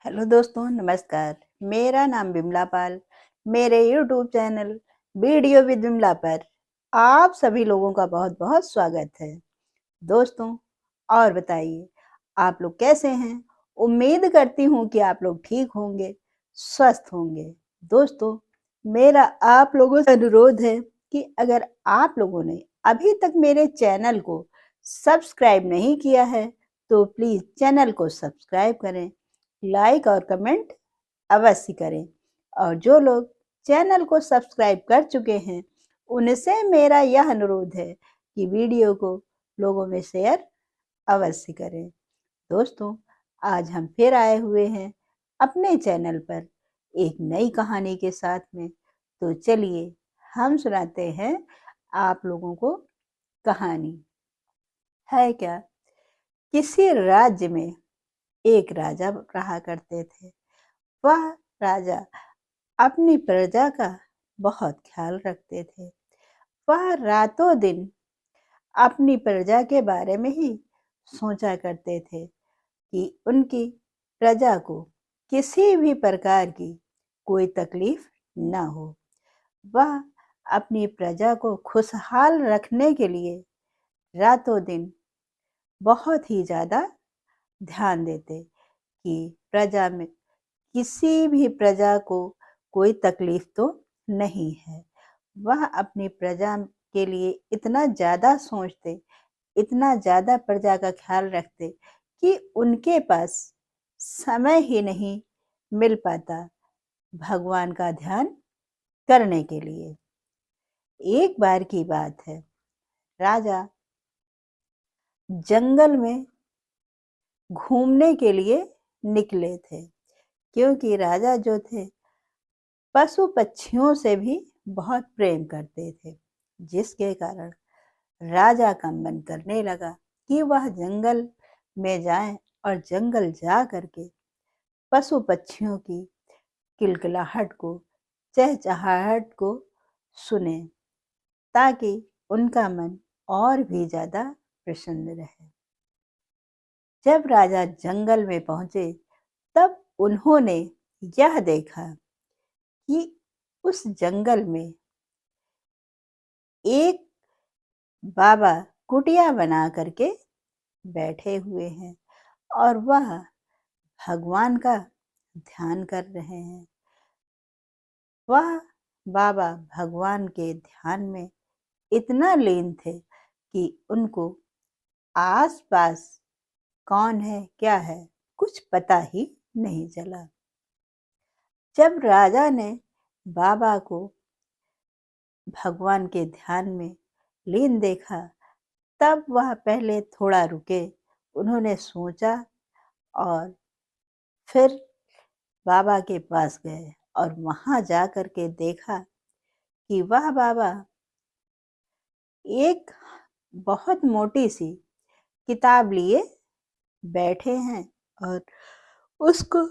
Hello दोस्तों, नमस्कार। मेरा नाम बिमला पाल। मेरे YouTube channel video with Bimla पर आप सभी लोगों का बहुत बहुत स्वागत है। दोस्तों, और बताइए, आप लोग कैसे हैं? उम्मीद करती हूँ कि आप लोग ठीक होंगे, स्वस्थ होंगे। दोस्तों, मेरा आप लोगों से अनुरोध है कि अगर आप लोगों ने अभी तक मेरे चैनल को सब्सक्राइब नहीं किया है तो प्लीज़ चैनल को सब्सक्राइब करें, लाइक और कमेंट अवश्य करें। और जो लोग चैनल को सब्सक्राइब कर चुके हैं उनसे मेरा यह अनुरोध है कि वीडियो को लोगों में शेयर अवश्य करें। दोस्तों, आज हम फिर आए हुए हैं अपने चैनल पर एक नई कहानी के साथ में। तो चलिए हम सुनाते हैं आप लोगों को कहानी। है क्या, किसी राज्य में एक राजा रहा करते थे। वह राजा अपनी प्रजा का बहुत ख्याल रखते थे। वह रातों दिन अपनी प्रजा के बारे में ही सोचा करते थे कि उनकी प्रजा को किसी भी प्रकार की कोई तकलीफ न हो। वह अपनी प्रजा को खुशहाल रखने के लिए रातों दिन बहुत ही ज़्यादा ध्यान देते कि प्रजा में किसी भी प्रजा को कोई तकलीफ तो नहीं है। वह अपनी प्रजा के लिए इतना ज़्यादा सोचते, इतना ज़्यादा प्रजा का ख्याल रखते कि उनके पास समय ही नहीं मिल पाता भगवान का ध्यान करने के लिए। एक बार की बात है, राजा जंगल में घूमने के लिए निकले थे, क्योंकि राजा जो थे पशु पक्षियों से भी बहुत प्रेम करते थे, जिसके कारण राजा का मन करने लगा कि वह जंगल में जाएं और जंगल जा करके पशु पक्षियों की किलकिलाहट को, चहचहाहट को सुने, ताकि उनका मन और भी ज्यादा प्रसन्न रहे। जब राजा जंगल में पहुंचे तब उन्होंने यह देखा कि उस जंगल में एक बाबा कुटिया बना करके बैठे हुए हैं और वह भगवान का ध्यान कर रहे हैं। वह बाबा भगवान के ध्यान में इतना लीन थे कि उनको आसपास कौन है, क्या है, कुछ पता ही नहीं चला। जब राजा ने बाबा को भगवान के ध्यान में लीन देखा तब वह पहले थोड़ा रुके। उन्होंने सोचा और फिर बाबा के पास गए और वहां जा कर के देखा कि वह बाबा एक बहुत मोटी सी किताब लिए बैठे हैं और उसको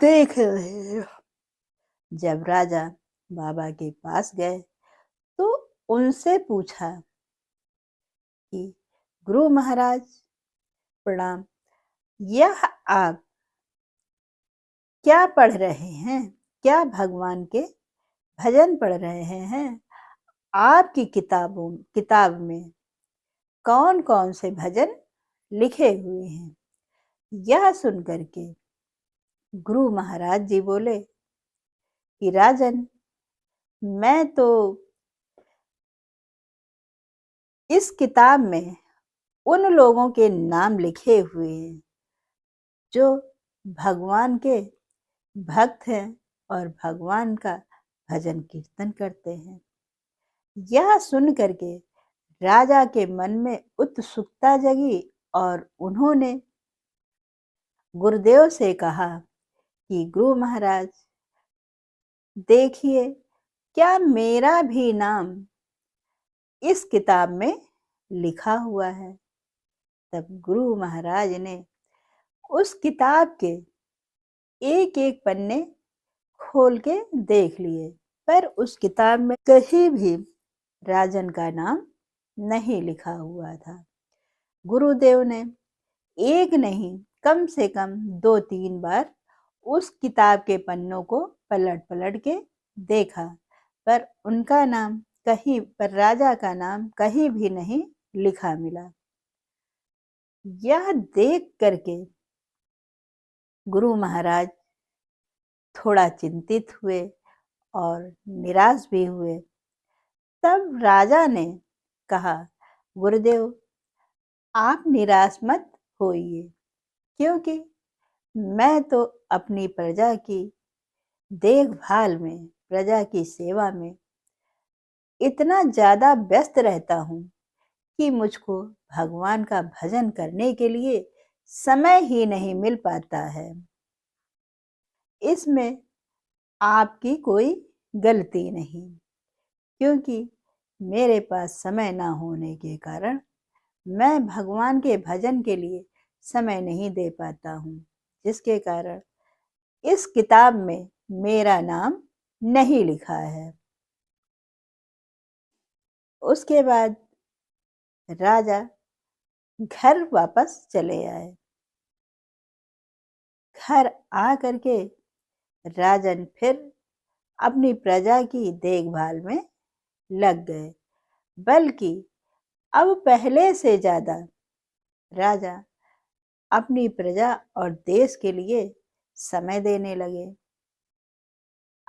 देख रहे हैं। जब राजा बाबा के पास गए तो उनसे पूछा कि गुरु महाराज प्रणाम, यह आप क्या पढ़ रहे हैं? क्या भगवान के भजन पढ़ रहे हैं? आपकी किताब में कौन कौन से भजन लिखे हुए हैं? यह सुन करके गुरु महाराज जी बोले कि राजन, मैं तो इस किताब में उन लोगों के नाम लिखे हुए हैं जो भगवान के भक्त हैं और भगवान का भजन कीर्तन करते हैं। यह सुन करके राजा के मन में उत्सुकता जगी और उन्होंने गुरुदेव से कहा कि गुरु महाराज, देखिए, क्या मेरा भी नाम इस किताब में लिखा हुआ है? तब गुरु महाराज ने उस किताब के एक एक पन्ने खोल के देख लिए, पर उस किताब में कहीं भी राजन का नाम नहीं लिखा हुआ था। गुरुदेव ने एक नहीं, कम से कम 2-3 बार उस किताब के पन्नों को पलट पलट के देखा, पर उनका नाम कहीं पर, राजा का नाम कहीं भी नहीं लिखा मिला। यह देख करके गुरु महाराज थोड़ा चिंतित हुए और निराश भी हुए। तब राजा ने कहा, गुरुदेव, आप निराश मत होइए, क्योंकि मैं तो अपनी प्रजा की देखभाल में, प्रजा की सेवा में इतना ज़्यादा व्यस्त रहता हूँ कि मुझको भगवान का भजन करने के लिए समय ही नहीं मिल पाता है। इसमें आपकी कोई गलती नहीं, क्योंकि मेरे पास समय ना होने के कारण मैं भगवान के भजन के लिए समय नहीं दे पाता हूँ, जिसके कारण इस किताब में मेरा नाम नहीं लिखा है। उसके बाद राजा घर वापस चले आए। घर आ करके राजन फिर अपनी प्रजा की देखभाल में लग गए, बल्कि अब पहले से ज़्यादा राजा अपनी प्रजा और देश के लिए समय देने लगे।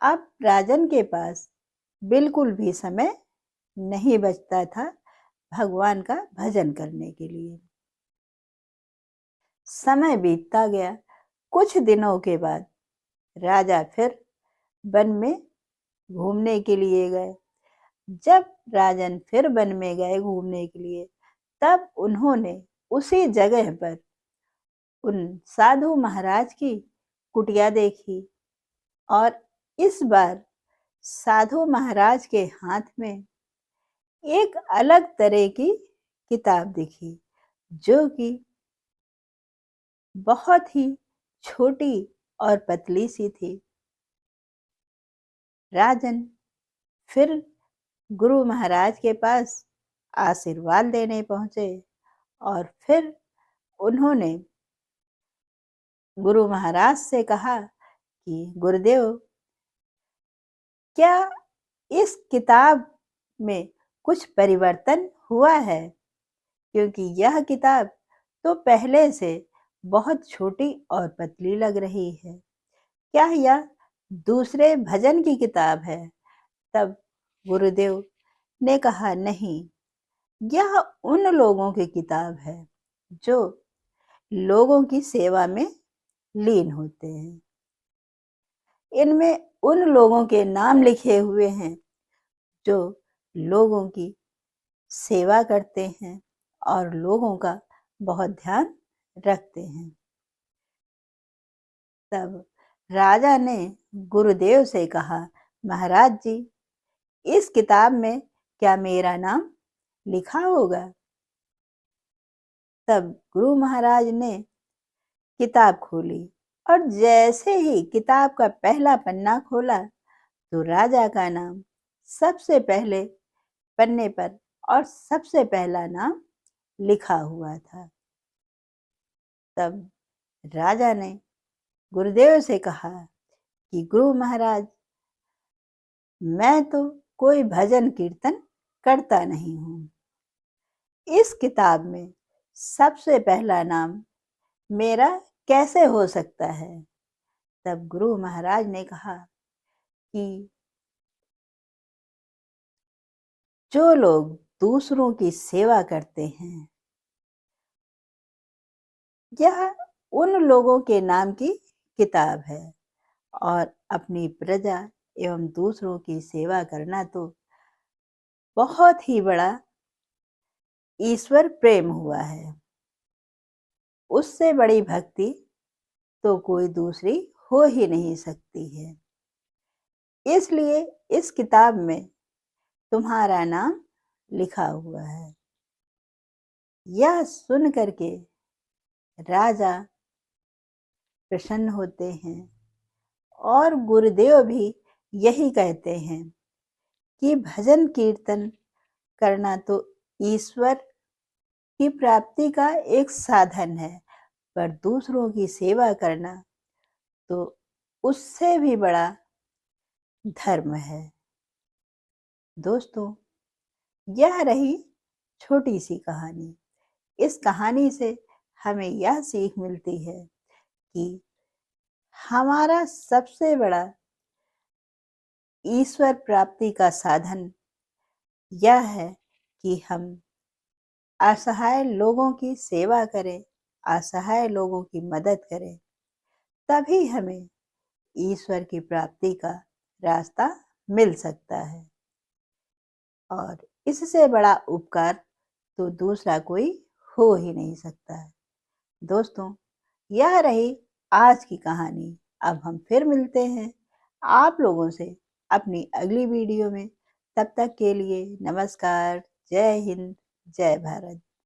अब राजन के पास बिल्कुल भी समय नहीं बचता था भगवान का भजन करने के लिए। समय बीतता गया। कुछ दिनों के बाद राजा फिर वन में घूमने के लिए गए। जब राजन फिर वन में गए घूमने के लिए, तब उन्होंने उसी जगह पर उन साधु महाराज की कुटिया देखी, और इस बार साधु महाराज के हाथ में एक अलग तरह की किताब दिखी, जो कि बहुत ही छोटी और पतली सी थी। राजन फिर गुरु महाराज के पास आशीर्वाद लेने पहुंचे, और फिर उन्होंने गुरु महाराज से कहा कि गुरुदेव, क्या इस किताब में कुछ परिवर्तन हुआ है? क्योंकि यह किताब तो पहले से बहुत छोटी और पतली लग रही है। क्या यह दूसरे भजन की किताब है? तब गुरुदेव ने कहा, नहीं, यह उन लोगों की किताब है जो लोगों की सेवा में लीन होते हैं। इनमें उन लोगों के नाम लिखे हुए हैं जो लोगों की सेवा करते हैं और लोगों का बहुत ध्यान रखते हैं। तब राजा ने गुरुदेव से कहा, महाराज जी, इस किताब में क्या मेरा नाम लिखा होगा? तब गुरु महाराज ने किताब खोली, और जैसे ही किताब का पहला पन्ना खोला, तो राजा का नाम सबसे पहले पन्ने पर और सबसे पहला नाम लिखा हुआ था। तब राजा ने गुरुदेव से कहा कि गुरु महाराज, मैं तो कोई भजन कीर्तन करता नहीं हूँ। इस किताब में सबसे पहला नाम मेरा कैसे हो सकता है? तब गुरु महाराज ने कहा कि जो लोग दूसरों की सेवा करते हैं, यह उन लोगों के नाम की किताब है, और अपनी प्रजा एवं दूसरों की सेवा करना तो बहुत ही बड़ा ईश्वर प्रेम हुआ है। उससे बड़ी भक्ति तो कोई दूसरी हो ही नहीं सकती है। इसलिए इस किताब में तुम्हारा नाम लिखा हुआ है। यह सुन करके राजा प्रसन्न होते हैं, और गुरुदेव भी यही कहते हैं कि भजन कीर्तन करना तो ईश्वर की प्राप्ति का एक साधन है, पर दूसरों की सेवा करना तो उससे भी बड़ा धर्म है। दोस्तों, यह रही छोटी सी कहानी। इस कहानी से हमें यह सीख मिलती है कि हमारा सबसे बड़ा ईश्वर प्राप्ति का साधन यह है कि हम असहाय लोगों की सेवा करें, असहाय लोगों की मदद करें, तभी हमें ईश्वर की प्राप्ति का रास्ता मिल सकता है। और इससे बड़ा उपकार तो दूसरा कोई हो ही नहीं सकता है। दोस्तों, यह रही आज की कहानी। अब हम फिर मिलते हैं आप लोगों से अपनी अगली वीडियो में। तब तक के लिए नमस्कार, जय हिंद, जय भारत।